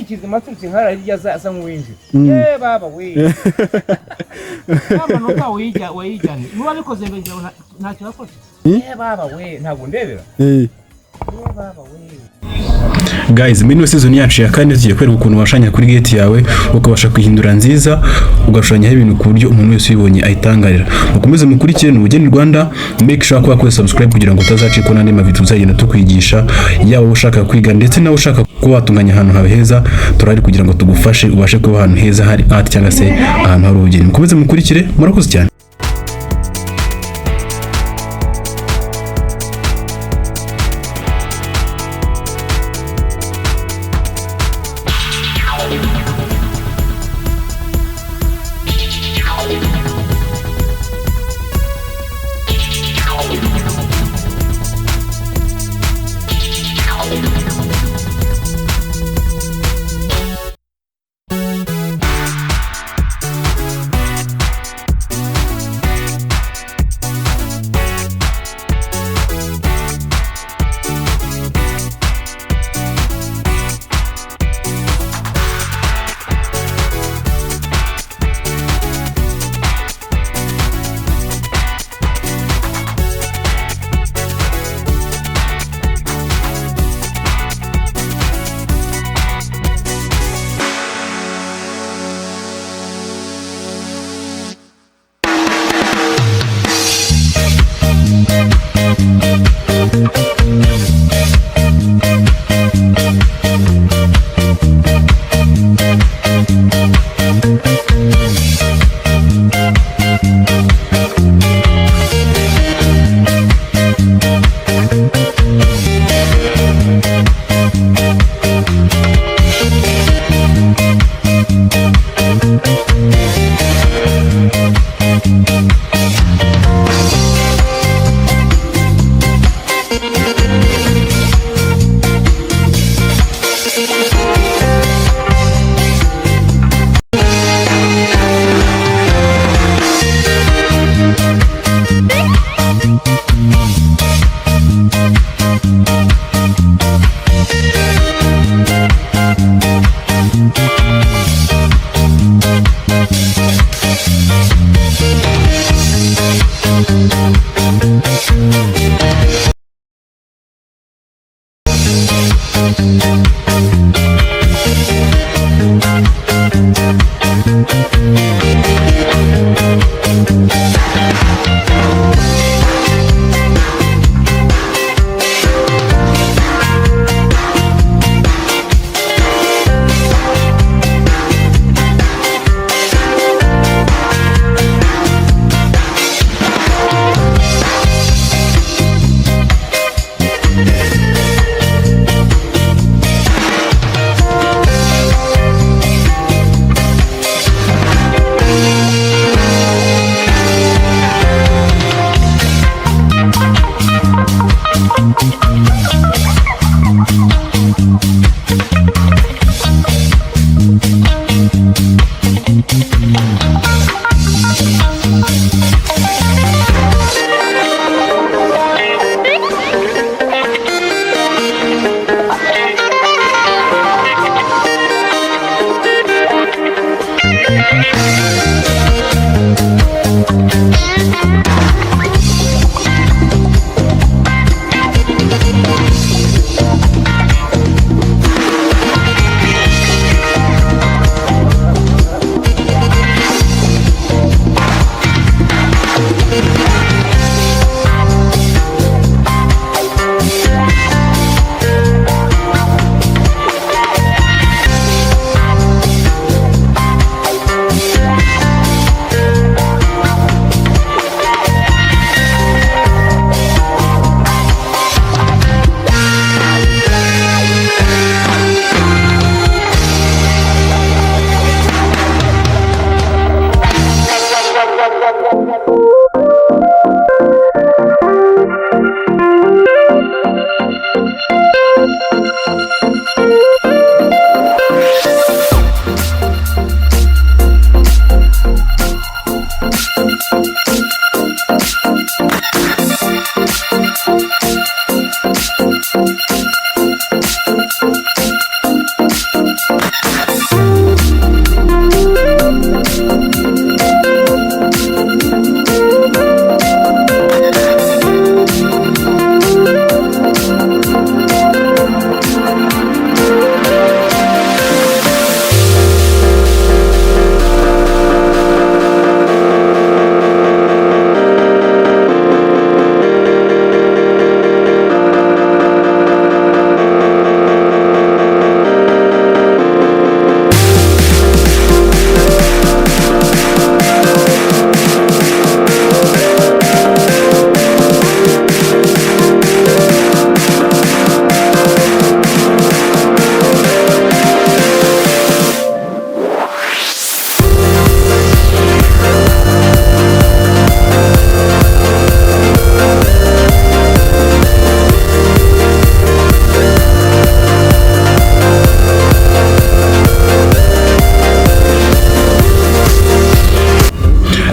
kizima turutse nkara hirya za nk'uwinjira baba we amanota wayijyane niba bikoze ngira ntacyo yakoze baba we ntabwo ndebera baba we. Guys, muri season yacu ya kane tugiye kwereka ukuntu washanya kuri gate yawe ukabasha kwihindura nziza ugashanya ibintu ku buryo umuntu wese ubibonye ayitangarira. Mukomeze mukurikire n'ubugeni Rwanda, make sure ko wakora subscribe kugira ngo utazacikwa n'andi mavideo tuzagenda tukwigisha, yaba ushaka kwiga ndetse nawe ushaka kuba watunganya ahantu hawe heza, turari kugira ngo tugufashe ubashe kuba ahantu heza hari art cyangwa se ahantu hari ubugeni. Mukomeze mukurikire, murakoze cyane.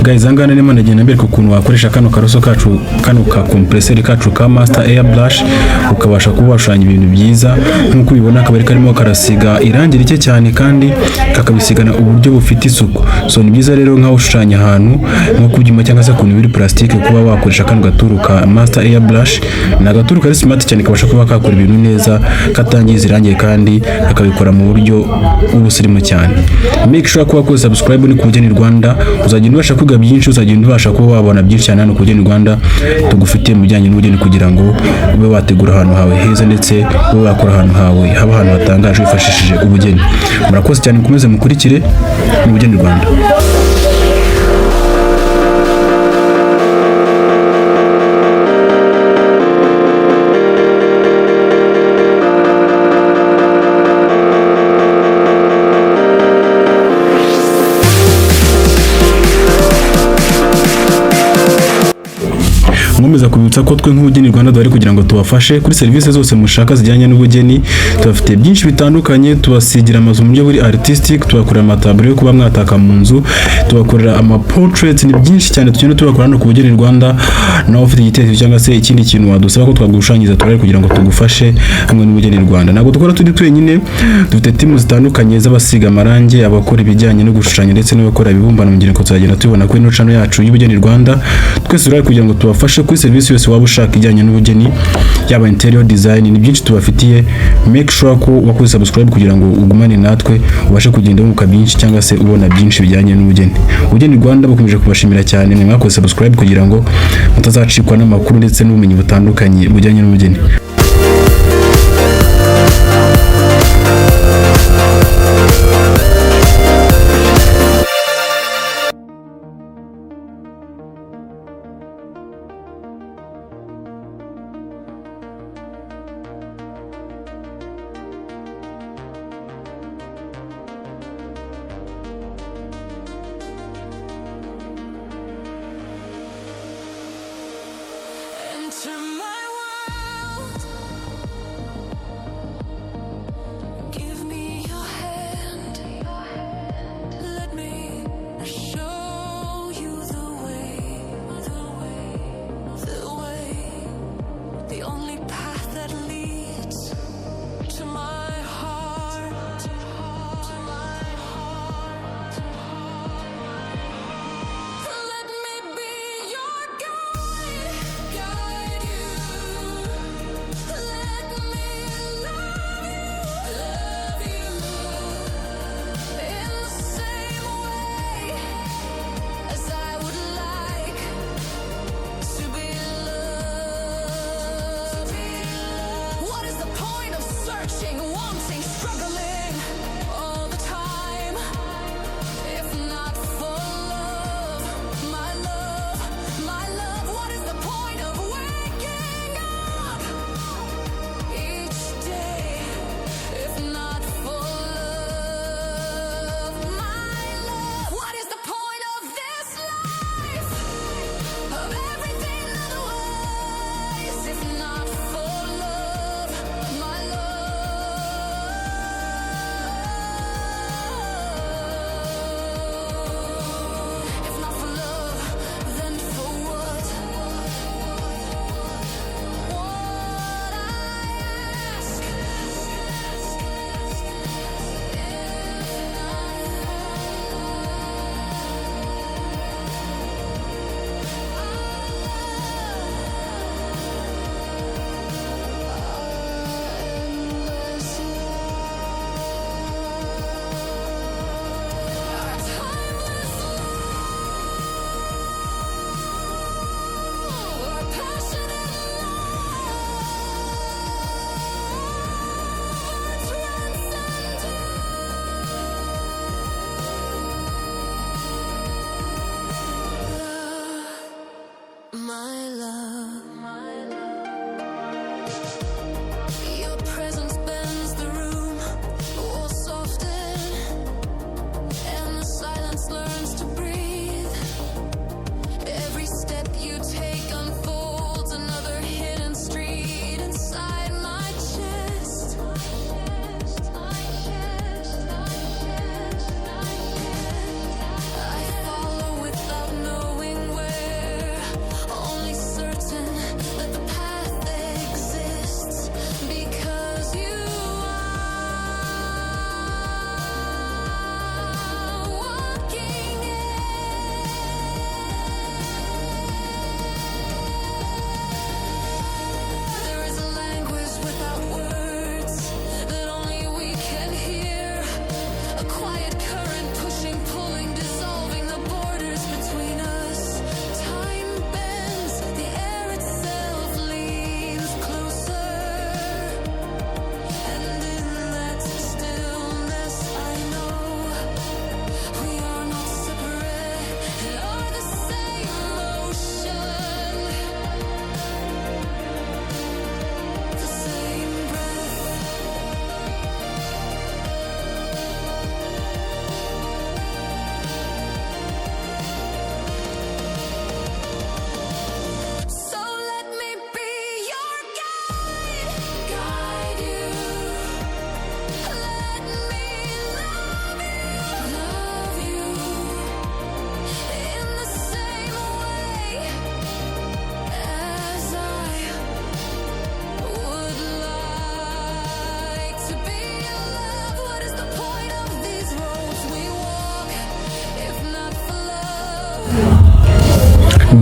guys angana nimo ndagenda mbere ukuntu wakoresha kano karoso kacu, kano ka compressor kacu ka master airbrush, ukabasha kubashanya ibintu byiza nkuko ubibona. Akabari karimo karasiga irangi rike cyane kandi kakabisigana uburyo bufite isuku. So ni byiza rero nkaho ushushanya ahantu nko kubyuma cyangwa se kuntu biri plastique kuba wakoresha kano gaturu ka master airbrush. Na gaturu kari smart cyane kabasha kuba kakora ibintu neza, katangiza irangi kandi kakabikora mu buryo ubusirimu cyane. Make sure ko wakoze subscribe ni ku Bugeni Rwanda, uzagenda ubasha kwiga byinshi, uzagenda ubasha kuba wabona byinshi cyane hano ku Bugeni Rwanda tugufitiye mu bijyanye n'ubugeni, kugira ngo ube wategura ahantu hawe heza ndetse ube wakora ahantu hawe haba ahantu hatangaje wifashishije ubugeni. Murakoze cyane, mukomeze mukurikire mu Bugeni Rwanda. Nkomeza kubitsa ko twe nk'Ubugeni Rwanda duhari kugira ngo tubafashe kuri serivisi zose mushaka zijyanye n'ubugeni. Tubafite byinshi bitandukanye, tubasigira amazu mu buryo buri artistic, tubakorera amataburo yo kuba mwataka mu nzu, tubakorera ama portraits, ni byinshi cyane tugenda tubakora hano ku Bugeni Rwanda. Nawe ufite igitekerezo cyangwa se ikindi kintu wadusaba ko twagushanyiza, turari kugira ngo tugufashe hamwe n'Ubugeni Rwanda. Ntabwo dukora turi twenyine, dufite timu zitandukanye z'abasiga amarange, abakora ibijyanye no gushushanya ndetse n'abakora ibibumbano mu ngiro ko tuzagenda tubona kuri ino channel yacu y'Ubugeni Rwanda. Twese turari kugira ngo tubafashe kuri serivisi yose waba ushaka ijyanye n'ubugeni, yaba interior design, ni byinshi tubafitiye. Make sure ko wakoze subscribe kugira ngo ugumane natwe, ubashe kugenda wunguka byinshi cyangwa se ubona byinshi bijyanye n'ubugeni. Ubugeni Rwanda bukomeje kubashimira cyane mwe mwakoze subscribe kugira ngo mutazacikwa n'amakuru ndetse n'ubumenyi butandukanye bujyanye n'ubugeni. Enter my world.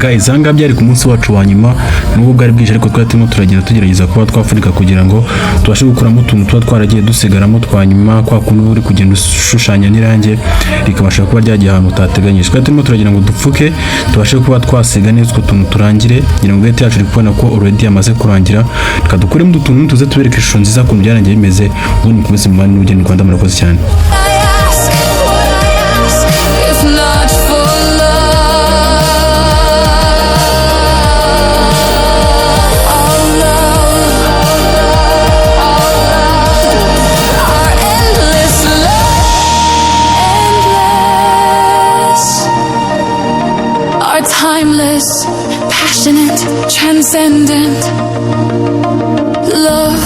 guys, hanga byari ku munsi wacu wa nyuma nubwo bwari bwije ariko twari turimo turagenda tugerageza kuba twafunika kugira ngo tubashe gukuramo utuntu tuba twaragiye dusigaramo twa nyuma kwa kuntu uri kugenda ushushanya n'irange rikabasha kuba ryagiye ahantu utateganyije. Twari turimo turagira ngo dupfuke tubashe kuba twasiga neza utwo tuntu turangire kugira ngo gate yacu iri kubona ko already yamaze kurangira, tukadukuremo utuntu tuze tubereke ishusho nziza kuntu byarangiye bimeze. Ubundi mukomeze mu mani n'ubugeni Rwanda, murakoze cyane. Timeless, passionate, transcendent love,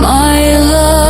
my love.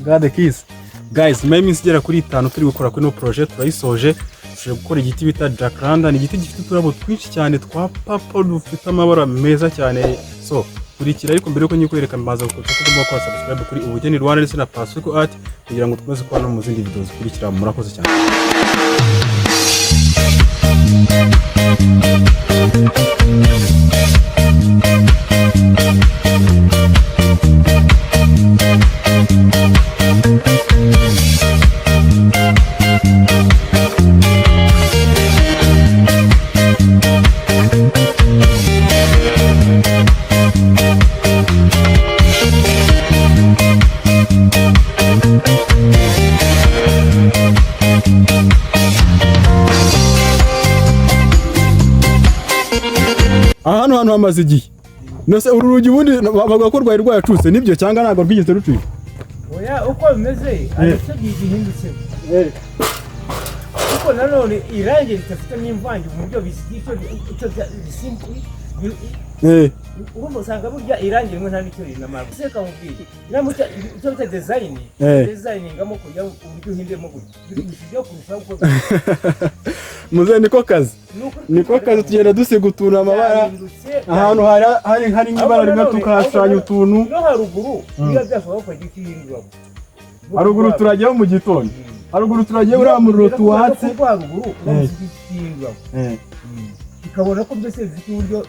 God the keys. Guys, nyuma y'iminsi igera kuri 5 turi gukora kuri no project turayisoje, nabashije gukora igiti bita Jacaranda. Ni igiti gifite uturabo twinshi cyane twa purple dufite amabara meza cyane. So kurikira, ariko mbere yuko nyikwereka mbaza gukora subscribe kuri Ubugeni Rwanda ndetse na Pacific Art kugira ngo tukomeze kubana mu zindi videos zikurikira. Murakoze cyane. Hano hamaze igihe. Nose uru rugi ubundi bavuga ko rwari rwayacutse, nibyo cyangwa ntabwo rwigeze rucika? Oya, uko bimeze ariko gihindutse. Uko nanone irangi ritafite n'imvange mu buryo icyo simple. Urumva usanga burya irangi rimwe nta nicyo rinamara. Seka mubwire. Namucya icyo bita designing ngamo kujya uburyo uhindemo gutya. Byo kurushaho uko muze niko kazi tugenda dusigutuna amabara ahantu hari nk'ibara rimwe tukahashushanya utuntu. No haruguru biba byashobora ko gihindura. Haruguru turagiye mu gitondo. Haruguru turagiye uriya muriro tuwatse. Haruguru gihindura. Ikabona ko byose bifite uburyo.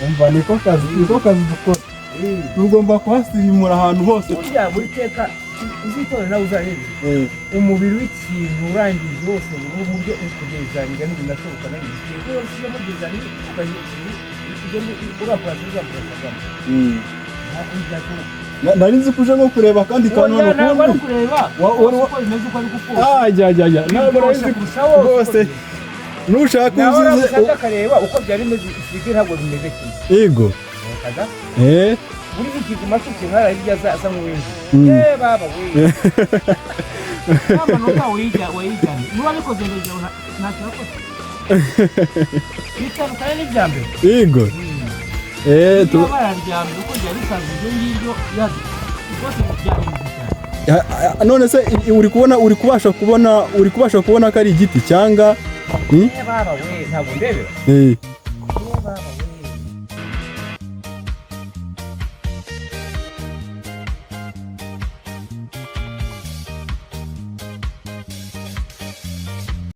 Umva niko kazi dukora. Tugomba kuhasirimura ahantu hose. Burya muri teka uzitora nawe uzarebe. Umubiri w'ikintu urangije hose mu buryo ukugezanya n'ibintu nashoboka n'ibindi. Iyo ushyiramo design nari nzi kuje nko kureba kandi kantu hano kureba uko bimeze uko ari gukora. Jya ntabwo nzi rwose. Nushaka uzize akareba uko byari bimeze ifite ntabwo bimeze kimwe. Yego. Kaga? Buri iki kumasuke nkara hirya za nk'uwinzi. Baba we. Namba nota wayijyanye. Nuba bikoze ngeje ntacyo nakoze. Bitandukanye n'ibyambere. Yego. Bararyamye uko byari bisanzwe ibyo ngibyo rwose byahindutse. None se uri kubasha kubona ko ari igiti cyangwa baba we ntabwo ndebera.